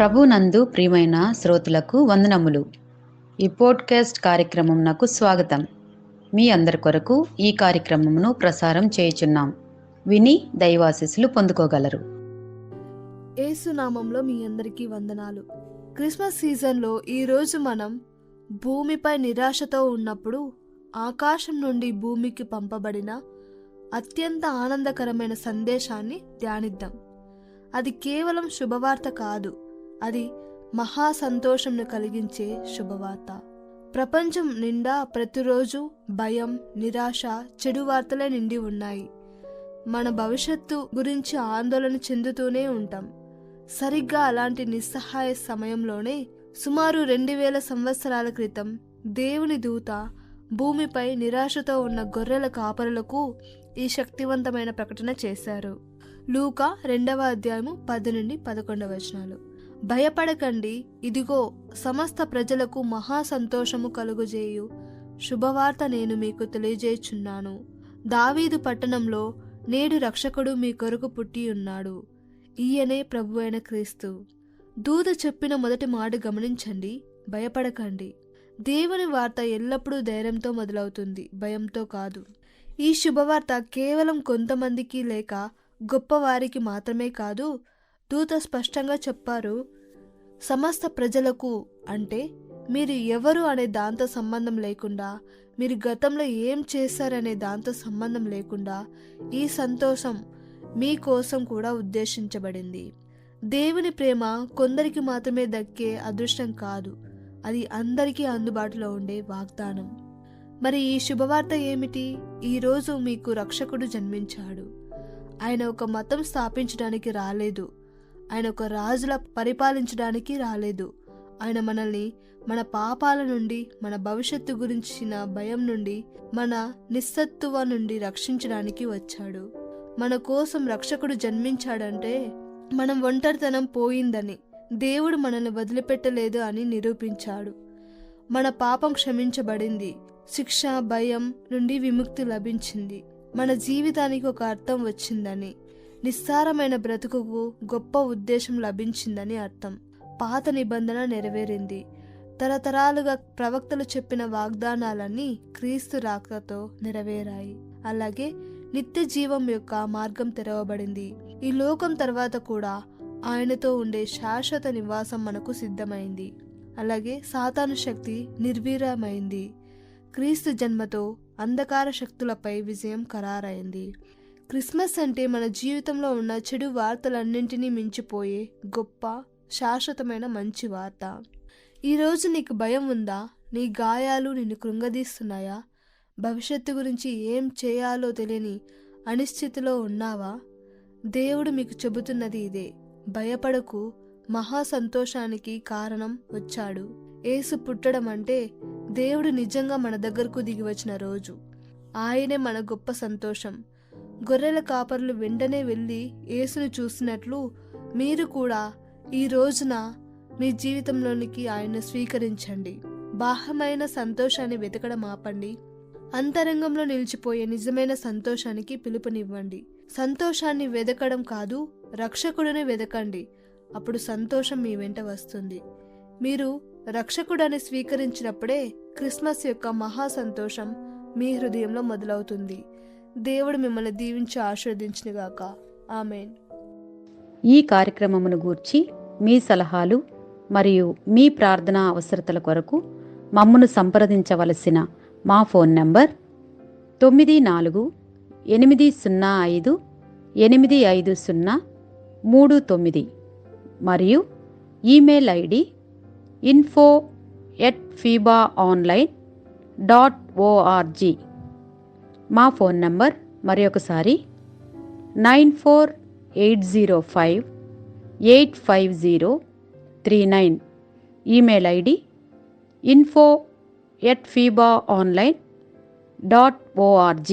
ప్రభునందు ప్రియమైన శ్రోతలకు వందనములు. ఈ పోడ్కాస్ట్ కార్యక్రమం నాకు స్వాగతం. మీ అందరి కొరకు ఈ కార్యక్రమమును ప్రసారం చేయుచున్నాం. విని దైవాశీస్సులు పొందుకోగలరు. యేసునామంలో మీ అందరికీ వందనాలు. క్రిస్మస్ సీజన్లో ఈరోజు మనం భూమిపై నిరాశతో ఉన్నప్పుడు ఆకాశం నుండి భూమికి పంపబడిన అత్యంత ఆనందకరమైన సందేశాన్ని ధ్యానిద్దాం. అది కేవలం శుభవార్త కాదు, అది మహా సంతోషంను కలిగించే శుభవార్త. ప్రపంచం నిండా ప్రతిరోజు భయం, నిరాశ, చెడు వార్తలే నిండి ఉన్నాయి. మన భవిష్యత్తు గురించి ఆందోళన చెందుతూనే ఉంటాం. సరిగ్గా అలాంటి నిస్సహాయ సమయంలోనే సుమారు 2000 సంవత్సరాల క్రితం దేవుని దూత భూమిపై నిరాశతో ఉన్న గొర్రెల కాపరులకు ఈ శక్తివంతమైన ప్రకటన చేశారు. లూకా 2వ అధ్యాయము 10-11 భయపడకండి, ఇదిగో సమస్త ప్రజలకు మహా సంతోషము కలుగుజేయు శుభవార్త నేను మీకు తెలియజేయుచున్నాను. దావీదు పట్టణంలో నేడు రక్షకుడు మీ కొరకు పుట్టి ఉన్నాడు. ఈయనే ప్రభు అయిన క్రీస్తు. దూత చెప్పిన మొదటి మాట గమనించండి, భయపడకండి. దేవుని వార్త ఎల్లప్పుడూ ధైర్యంతో మొదలవుతుంది, భయంతో కాదు. ఈ శుభవార్త కేవలం కొంతమందికి లేక గొప్పవారికి మాత్రమే కాదు. దూత స్పష్టంగా చెప్పారు, సమస్త ప్రజలకు. అంటే మీరు ఎవరు అనే దాంతో సంబంధం లేకుండా, మీరు గతంలో ఏం చేశారనే దాంతో సంబంధం లేకుండా ఈ సంతోషం మీకోసం కూడా ఉద్దేశించబడింది. దేవుని ప్రేమ కొందరికి మాత్రమే దక్కే అదృష్టం కాదు, అది అందరికీ అందుబాటులో ఉండే వాగ్దానం. మరి ఈ శుభవార్త ఏమిటి? ఈరోజు మీకు రక్షకుడు జన్మించాడు. ఆయన ఒక మతం స్థాపించడానికి రాలేదు, ఆయన ఒక రాజుల పరిపాలించడానికి రాలేదు. ఆయన మనల్ని మన పాపాల నుండి, మన భవిష్యత్తు గురించిన భయం నుండి, మన నిస్సత్తువ నుండి రక్షించడానికి వచ్చాడు. మన కోసం రక్షకుడు జన్మించాడంటే మనం ఒంటరితనం పోయిందని, దేవుడు మనల్ని వదిలిపెట్టలేదు అని నిరూపించాడు. మన పాపం క్షమించబడింది, శిక్ష, భయం నుండి విముక్తి లభించింది, మన జీవితానికి ఒక అర్థం వచ్చిందని, నిస్సారమైన బ్రతుకుకు గొప్ప ఉద్దేశం లభించిందని అర్థం. పాత నిబంధన నెరవేరింది. తరతరాలుగా ప్రవక్తలు చెప్పిన వాగ్దానాలన్నీ క్రీస్తు రాకతో నెరవేరాయి. అలాగే నిత్య జీవం యొక్క మార్గం తెరవబడింది. ఈ లోకం తర్వాత కూడా ఆయనతో ఉండే శాశ్వత నివాసం మనకు సిద్ధమైంది. అలాగే సాతాను శక్తి నిర్వీర్యమైంది. క్రీస్తు జన్మతో అంధకార శక్తులపై విజయం ఖరారైంది. క్రిస్మస్ అంటే మన జీవితంలో ఉన్న చెడు వార్తలన్నింటినీ మించిపోయే గొప్ప, శాశ్వతమైన మంచి వార్త. ఈరోజు నీకు భయం ఉందా? నీ గాయాలు నిన్ను కృంగదీస్తున్నాయా? భవిష్యత్తు గురించి ఏం చేయాలో తెలియని అనిశ్చితిలో ఉన్నావా? దేవుడు మీకు చెబుతున్నది ఇదే, భయపడకు, మహా సంతోషానికి కారణం వచ్చాడు. యేసు పుట్టడం అంటే దేవుడు నిజంగా మన దగ్గరకు దిగి వచ్చిన రోజు. ఆయనే మన గొప్ప సంతోషం. గొర్రెల కాపరులు వెంటనే వెళ్ళి యేసును చూసినట్లు మీరు కూడా ఈ రోజున మీ జీవితంలోనికి ఆయన్ను స్వీకరించండి. బాహ్యమైన సంతోషాన్ని వెతకడం ఆపండి. అంతరంగంలో నిలిచిపోయే నిజమైన సంతోషానికి పిలుపునివ్వండి. సంతోషాన్ని వెతకడం కాదు, రక్షకుడిని వెతకండి. అప్పుడు సంతోషం మీ వెంట వస్తుంది. మీరు రక్షకుడని స్వీకరించినప్పుడే క్రిస్మస్ యొక్క మహా సంతోషం మీ హృదయంలో మొదలవుతుంది. దేవుడు మిమ్మల్ని దీవించి ఆశీర్వదించునుగాక. ఆమేన్. ఈ కార్యక్రమమును గూర్చి మీ సలహాలు మరియు మీ ప్రార్థనా అవసరతల కొరకు మమ్మను సంప్రదించవలసిన మా ఫోన్ నంబర్ 94-850-850-39 మరియు ఈమెయిల్ ఐడి info@fibaonline.org. మా ఫోన్ నంబర్ మరొకసారి 94-805-850-39. Email ID info@fibaonline.org.